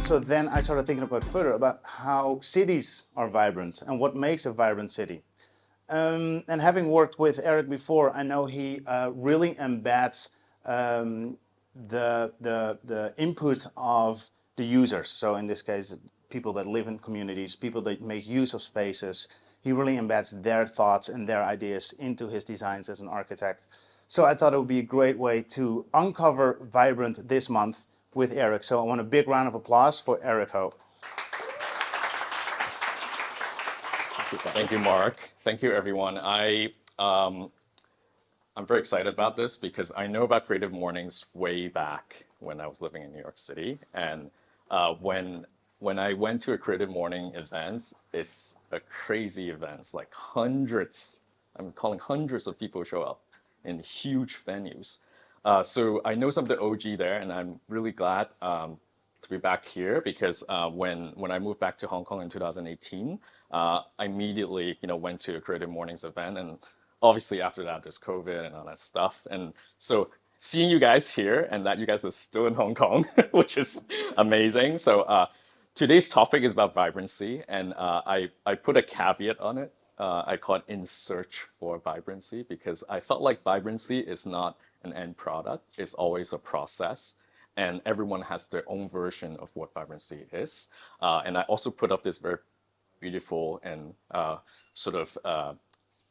So then I started thinking about further about how cities are vibrant and what makes a vibrant city. And having worked with Eric before, I know he really embeds the input of the users. So in this case, people that live in communities, people that make use of spaces. He really embeds their thoughts and their ideas into his designs as an architect. So I thought it would be a great way to uncover Vibrant this month with Eric. So I want a big round of applause for Eric Ho. Thank you, Mark. Thank you, everyone. I'm very excited about this because I know about Creative Mornings way back when I was living in New York City. And when I went to a Creative Morning events, it's a crazy event. Like hundreds, I'm calling hundreds of people show up in huge venues. So I know some of the OG there, and I'm really glad to be back here because when I moved back to Hong Kong in 2018, I immediately went to a Creative Mornings event, and obviously after that there's COVID and all that stuff, and so seeing you guys here and that you guys are still in Hong Kong, which is amazing. So today's topic is about vibrancy, and I put a caveat on it. I call it in search for vibrancy because I felt like vibrancy is not an end product, it's always a process. And everyone has their own version of what vibrancy is. And I also put up this very beautiful and sort of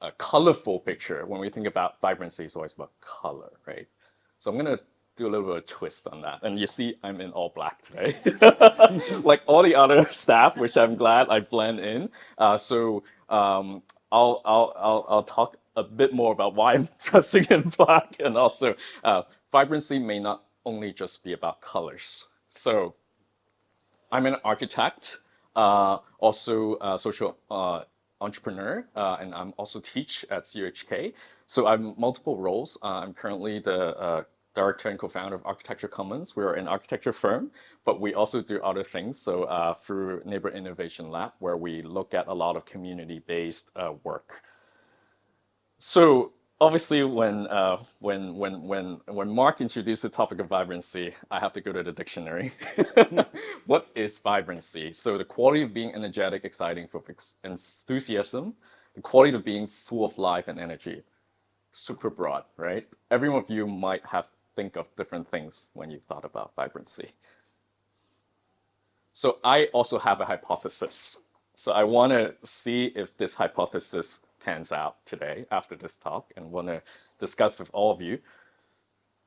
a colorful picture. When we think about vibrancy, it's always about color, right? So I'm going to do a little bit of a twist on that. And you see, I'm in all black today, like all the other staff, which I'm glad I blend in. So I'll talk a bit more about why I'm dressing in black, and also vibrancy may not only just be about colors. So I'm an architect, also a social entrepreneur, and I'm also teach at CUHK. So I'm multiple roles. I'm currently the director and co-founder of Architecture Commons. We're an architecture firm, but we also do other things. So through Neighborhood Innovation Lab, where we look at a lot of community-based work. So obviously, when Mark introduced the topic of vibrancy, I have to go to the dictionary. What is vibrancy? So the quality of being energetic, exciting, full of enthusiasm, the quality of being full of life and energy. Super broad, right? Every one of you might have think of different things when you thought about vibrancy. So I also have a hypothesis. So I want to see if this hypothesis pans out today after this talk, and want to discuss with all of you.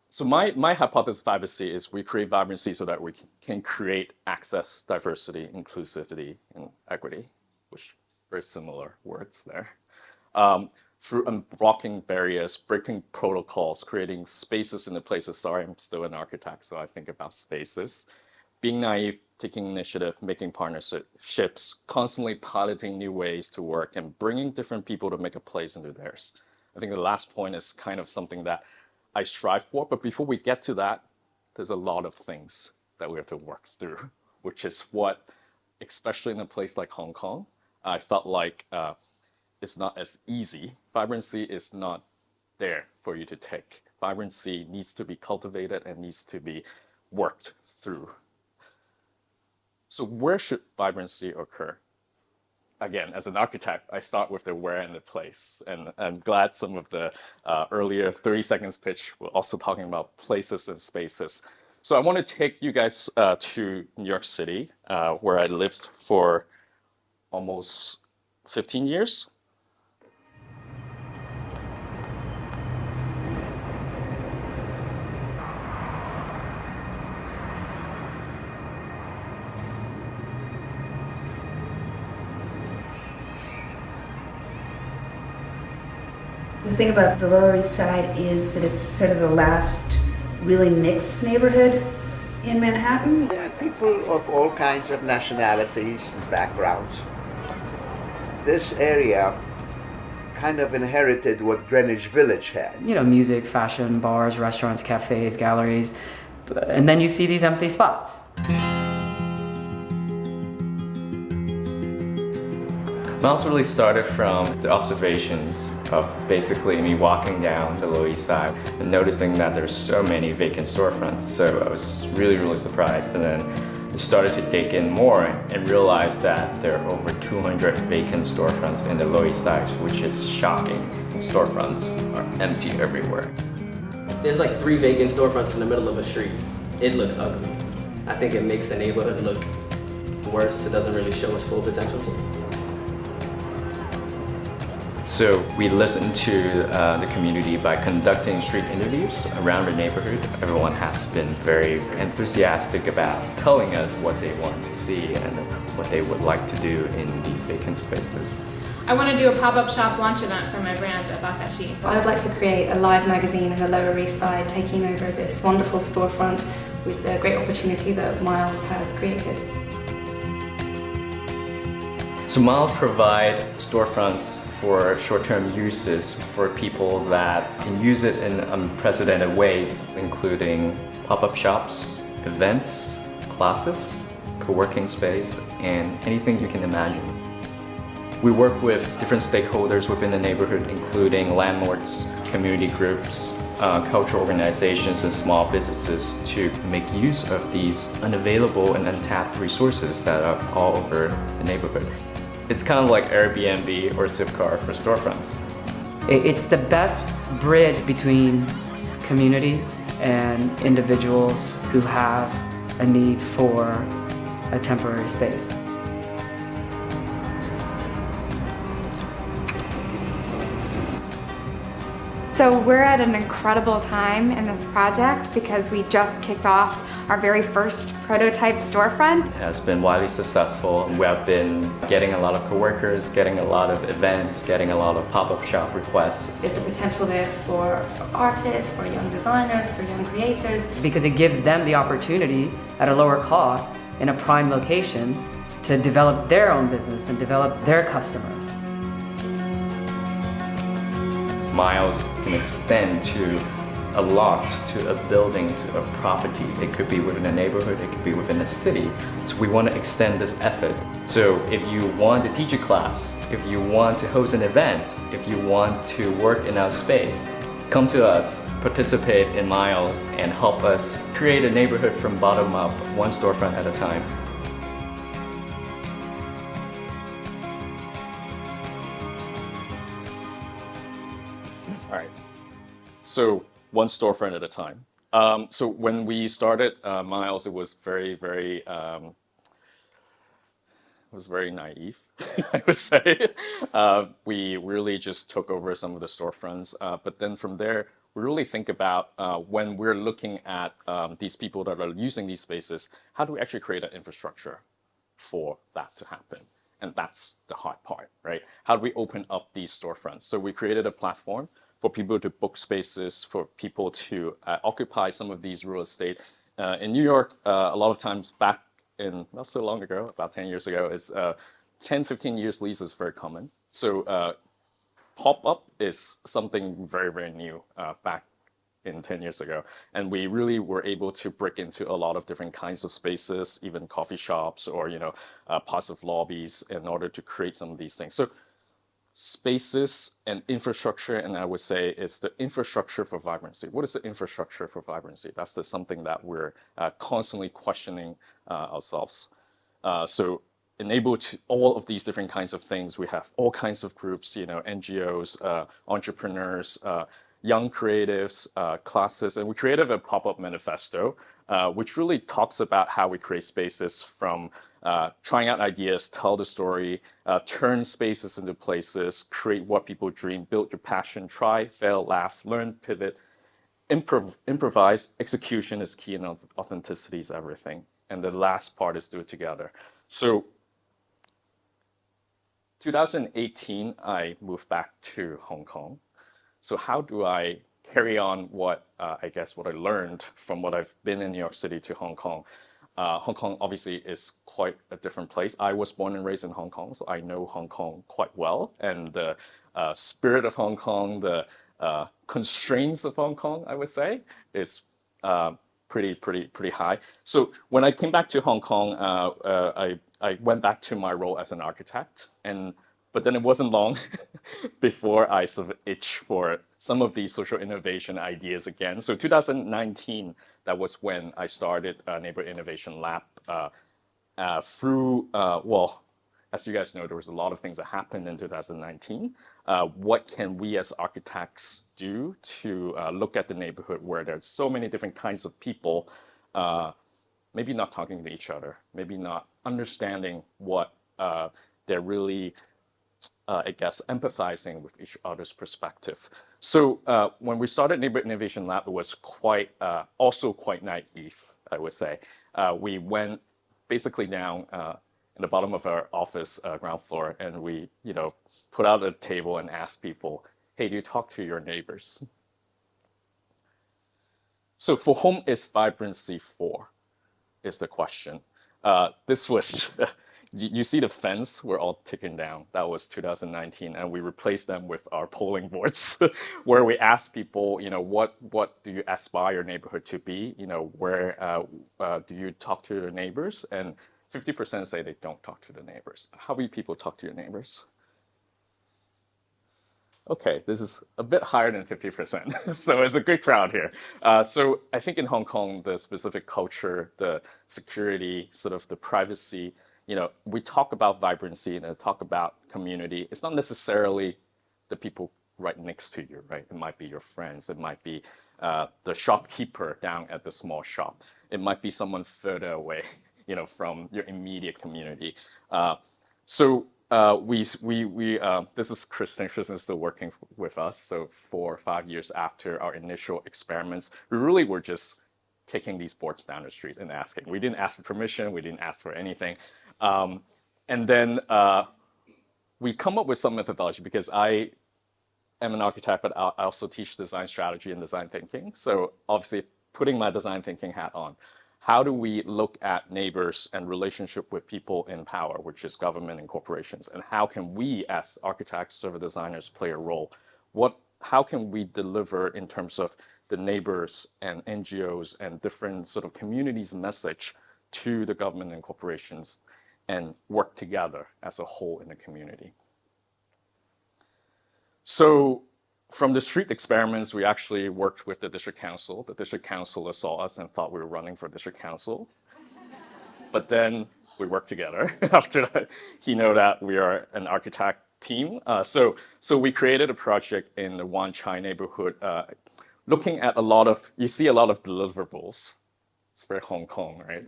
So my hypothesis of vibrancy is we create vibrancy so that we can create access, diversity, inclusivity, and equity, which very similar words there. Through unblocking barriers, breaking protocols, creating spaces in the places. Sorry, I'm still an architect, so I think about spaces. Being naive, taking initiative, making partnerships, constantly piloting new ways to work, and bringing different people to make a place into theirs. I think the last point is kind of something that I strive for, but before we get to that, there's a lot of things that we have to work through, which is what, especially in a place like Hong Kong, I felt like it's not as easy. Vibrancy is not there for you to take. Vibrancy needs to be cultivated and needs to be worked through. So where should vibrancy occur? Again, as an architect, I start with the where and the place. And I'm glad some of the earlier 30 seconds pitch were also talking about places and spaces. So I want to take you guys to New York City, where I lived for almost 15 years. The thing about the Lower East Side is that it's sort of the last really mixed neighborhood in Manhattan. There are people of all kinds of nationalities and backgrounds. This area kind of inherited what Greenwich Village had. Music, fashion, bars, restaurants, cafes, galleries, and then you see these empty spots. Miles really started from the observations of basically me walking down the Lower East Side and noticing that there's so many vacant storefronts. So I was really, really surprised. And then started to dig in more and realized that there are over 200 vacant storefronts in the Lower East Side, which is shocking. Storefronts are empty everywhere. If there's like 3 vacant storefronts in the middle of a street, it looks ugly. I think it makes the neighborhood look worse. It doesn't really show its full potential. So we listened to the community by conducting street interviews around the neighborhood. Everyone has been very enthusiastic about telling us what they want to see and what they would like to do in these vacant spaces. I want to do a pop-up shop launch event for my brand, Abakashi. I would like to create a live magazine in the Lower East Side, taking over this wonderful storefront with the great opportunity that Miles has created. So Miles provide storefronts for short-term uses for people that can use it in unprecedented ways, including pop-up shops, events, classes, co-working space, and anything you can imagine. We work with different stakeholders within the neighborhood, including landlords, community groups, cultural organizations, and small businesses to make use of these unavailable and untapped resources that are all over the neighborhood. It's kind of like Airbnb or Zipcar for storefronts. It's the best bridge between community and individuals who have a need for a temporary space. So we're at an incredible time in this project because we just kicked off our very first prototype storefront. It has been widely successful. We have been getting a lot of coworkers, getting a lot of events, getting a lot of pop-up shop requests. There's a potential there for artists, for young designers, for young creators. Because it gives them the opportunity at a lower cost in a prime location to develop their own business and develop their customers. Miles can extend to a lot, to a building, to a property. It could be within a neighborhood, it could be within a city. So we want to extend this effort. So if you want to teach a class, if you want to host an event, if you want to work in our space, come to us, participate in Miles, and help us create a neighborhood from bottom up, one storefront at a time. All right, so one storefront at a time. So when we started Miles, it was very naive, I would say. We really just took over some of the storefronts, but then from there, we really think about when we're looking at these people that are using these spaces, how do we actually create an infrastructure for that to happen? And that's the hard part, right? How do we open up these storefronts? So we created a platform for people to book spaces, for people to occupy some of these real estate. In New York, a lot of times back in, not so long ago, about 10 years ago, is 10, 15 years lease is very common. So pop-up is something very new back in 10 years ago. And we really were able to break into a lot of different kinds of spaces, even coffee shops or, parts of lobbies in order to create some of these things. So spaces and infrastructure, and I would say it's the infrastructure for vibrancy. What is the infrastructure for vibrancy? That's something that we're constantly questioning ourselves. So enable to all of these different kinds of things. We have all kinds of groups, NGOs, entrepreneurs, young creatives, classes, and we created a pop-up manifesto, which really talks about how we create spaces from trying out ideas, tell the story, turn spaces into places, create what people dream, build your passion, try, fail, laugh, learn, pivot, improvise. Execution is key and authenticity is everything. And the last part is do it together. So 2018, I moved back to Hong Kong. So how do I carry on what I learned from what I've been in New York City to Hong Kong? Hong Kong obviously is quite a different place. I was born and raised in Hong Kong, so I know Hong Kong quite well. And the spirit of Hong Kong, the constraints of Hong Kong, I would say, is pretty high. So when I came back to Hong Kong, I went back to my role as an architect, but then it wasn't long before I sort of itched for some of these social innovation ideas again. So 2019, that was when I started Neighborhood Innovation Lab well, as you guys know, there was a lot of things that happened in 2019. What can we as architects do to look at the neighborhood where there's so many different kinds of people, maybe not talking to each other, maybe not understanding what they're really, I guess, empathizing with each other's perspective. So when we started Neighborhood Innovation Lab, it was also quite naive, I would say. We went basically down in the bottom of our office, ground floor, and we, put out a table and asked people, hey, do you talk to your neighbors? So for whom is vibrancy for, is the question. This was, you see the fence, we're all taken down. That was 2019, and we replaced them with our polling boards, where we asked people, what do you aspire your neighborhood to be? Where do you talk to your neighbors? And 50% say they don't talk to the neighbors. How many people talk to your neighbors? Okay, this is a bit higher than 50%. So it's a good crowd here. So I think in Hong Kong, the specific culture, the security, sort of the privacy, we talk about vibrancy and talk about community. It's not necessarily the people right next to you, right? It might be your friends. It might be the shopkeeper down at the small shop. It might be someone further away, from your immediate community. This is Kristen. Kristen's still working with us. So 4 or 5 years after our initial experiments, we really were just taking these boards down the street and asking. We didn't ask for permission. We didn't ask for anything. And then we come up with some methodology because I am an architect, but I also teach design strategy and design thinking. So obviously putting my design thinking hat on, how do we look at neighbors and relationship with people in power, which is government and corporations, and how can we as architects, service designers play a role? How can we deliver in terms of the neighbors and NGOs and different sort of communities message to the government and corporations and work together as a whole in the community? So from the street experiments, we actually worked with the district council. The district councilor saw us and thought we were running for district council. But then we worked together. After that, he knew that we are an architect team. So we created a project in the Wan Chai neighborhood, looking at you see a lot of deliverables. It's very Hong Kong, right?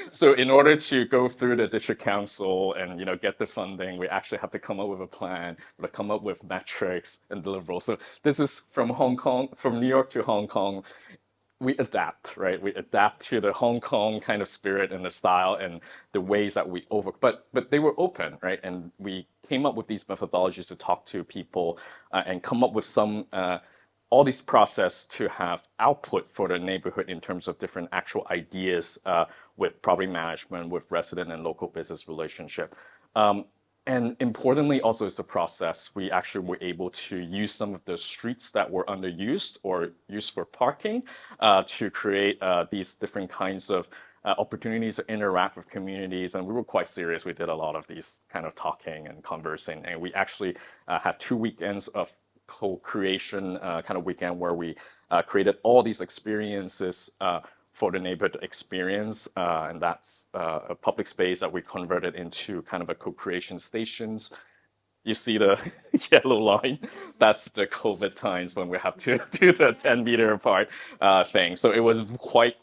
So in order to go through the district council and get the funding, we actually have to come up with a plan, come up with metrics and deliverables. So this is from New York to Hong Kong. We adapt, right? We adapt to the Hong Kong kind of spirit and the style and the ways that we but they were open, right? And we came up with these methodologies to talk to people and come up with some all these process to have output for the neighborhood in terms of different actual ideas with property management, with resident and local business relationship. And importantly also is the process. We actually were able to use some of the streets that were underused or used for parking to create these different kinds of opportunities to interact with communities. And we were quite serious. We did a lot of these kind of talking and conversing. And we actually had 2 weekends of co-creation kind of weekend where we created all these experiences for the neighborhood experience. And that's a public space that we converted into kind of a co-creation stations. You see the yellow line? That's the COVID times when we have to do the 10-meter apart thing. So it was quite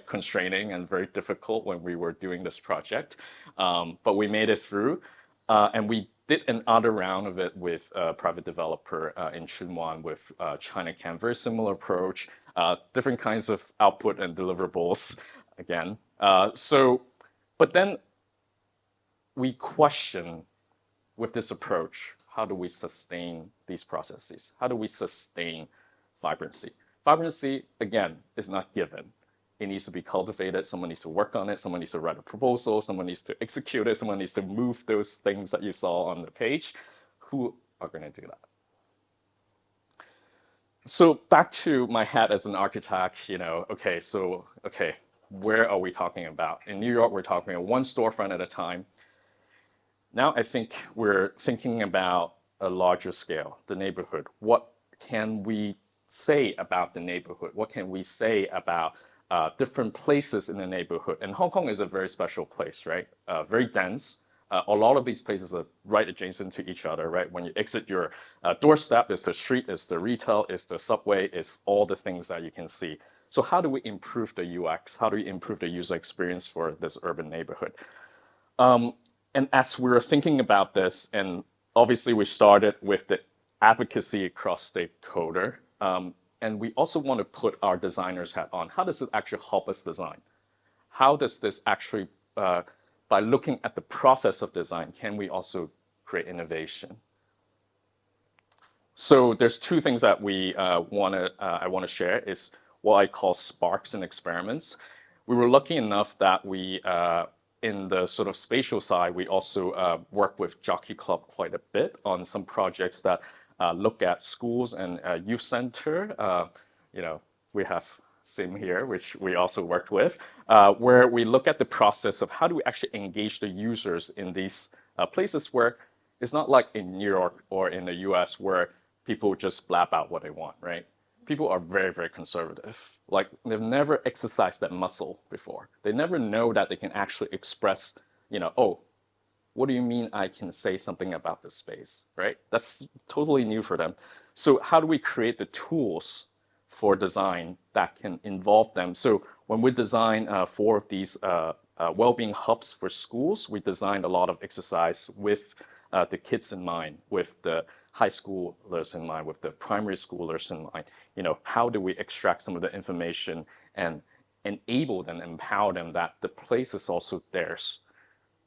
constraining and very difficult when we were doing this project. But we made it through. And we did another round of it with a private developer in Tsuen Wan with Chinacam. Very similar approach, different kinds of output and deliverables again. But then we question with this approach, how do we sustain these processes? How do we sustain vibrancy? Vibrancy, again, is not given. It needs to be cultivated. Someone needs to work on it. Someone needs to write a proposal. Someone needs to execute it. Someone needs to move those things that you saw on the page. Who are going to do that? So back to my hat as an architect, where are we talking about? In New York, we're talking about one storefront at a time. Now I think we're thinking about a larger scale, the neighborhood. What can we say about the neighborhood? What can we say about different places in the neighborhood. And Hong Kong is a very special place, right? Very dense. A lot of these places are right adjacent to each other, right? When you exit your doorstep, it's the street, it's the retail, it's the subway, it's all the things that you can see. So how do we improve the UX? How do we improve the user experience for this urban neighborhood? And as we were thinking about this, and obviously we started with the advocacy across stakeholder, and we also want to put our designer's hat on. How does it actually help us design? How does this actually, by looking at the process of design, can we also create innovation? So there's two things that I want to share is what I call sparks and experiments. We were lucky enough that we, in the sort of spatial side, we also work with Jockey Club quite a bit on some projects that look at schools and youth center. We have Sim here, which we also worked with, where we look at the process of how do we actually engage the users in these places where it's not like in New York or in the US where people just blab out what they want, right? People are very, very conservative. Like they've never exercised that muscle before. They never know that they can actually express, oh, what do you mean I can say something about this space, right? That's totally new for them. So how do we create the tools for design that can involve them? So when we design four of these well-being hubs for schools, we designed a lot of exercise with the kids in mind, with the high schoolers in mind, with the primary schoolers in mind. How do we extract some of the information and enable them, empower them that the place is also theirs?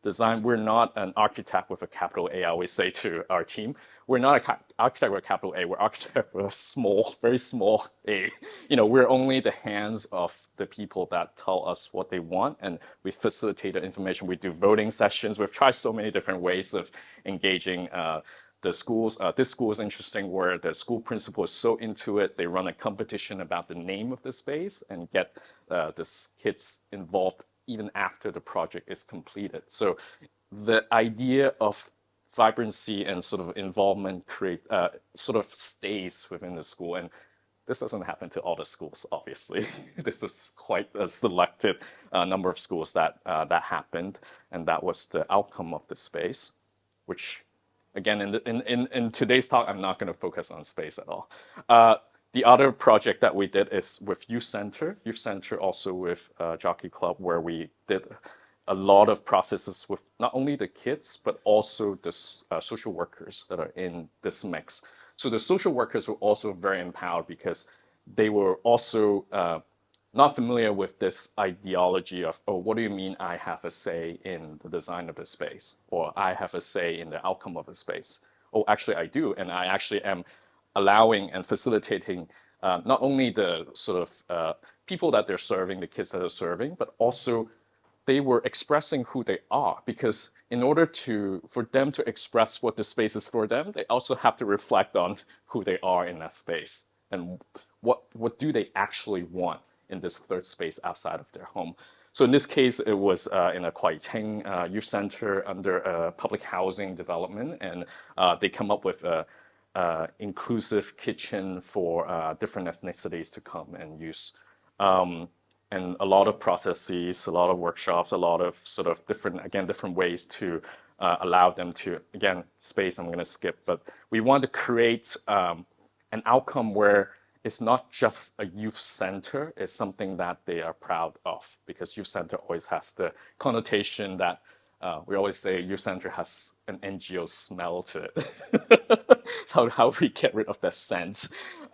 Design, we're not an architect with a capital A, I always say to our team. We're not an architect with a capital A, we're architect with a small, very small a. We're only the hands of the people that tell us what they want, and we facilitate the information. We do voting sessions. We've tried so many different ways of engaging the schools. This school is interesting where the school principal is so into it, they run a competition about the name of the space and get the kids involved even after the project is completed. So the idea of vibrancy and sort of involvement sort of stays within the school. And this doesn't happen to all the schools, obviously. This is quite a selected number of schools that happened, and that was the outcome of the space, which again, in today's talk, I'm not going to focus on space at all. The other project that we did is with Youth Center also with Jockey Club, where we did a lot of processes with not only the kids, but also the social workers that are in this mix. So the social workers were also very empowered because they were also not familiar with this ideology of, oh, what do you mean I have a say in the design of the space? Or I have a say in the outcome of the space? Oh, actually I do, and I actually am allowing and facilitating not only the sort of people that they're serving, the kids that they're serving, but also they were expressing who they are, because in order for them to express what the space is for them, they also have to reflect on who they are in that space and what do they actually want in this third space outside of their home. So in this case, it was in a Kwai Ting youth center under a public housing development, and they come up with a inclusive kitchen for different ethnicities to come and use. And a lot of processes, a lot of workshops, a lot of sort of different ways to allow them to, again, space I'm going to skip, but we want to create an outcome where it's not just a youth center, it's something that they are proud of, because youth center always has the connotation that we always say youth center has an NGO smell to it. So how we get rid of that sense.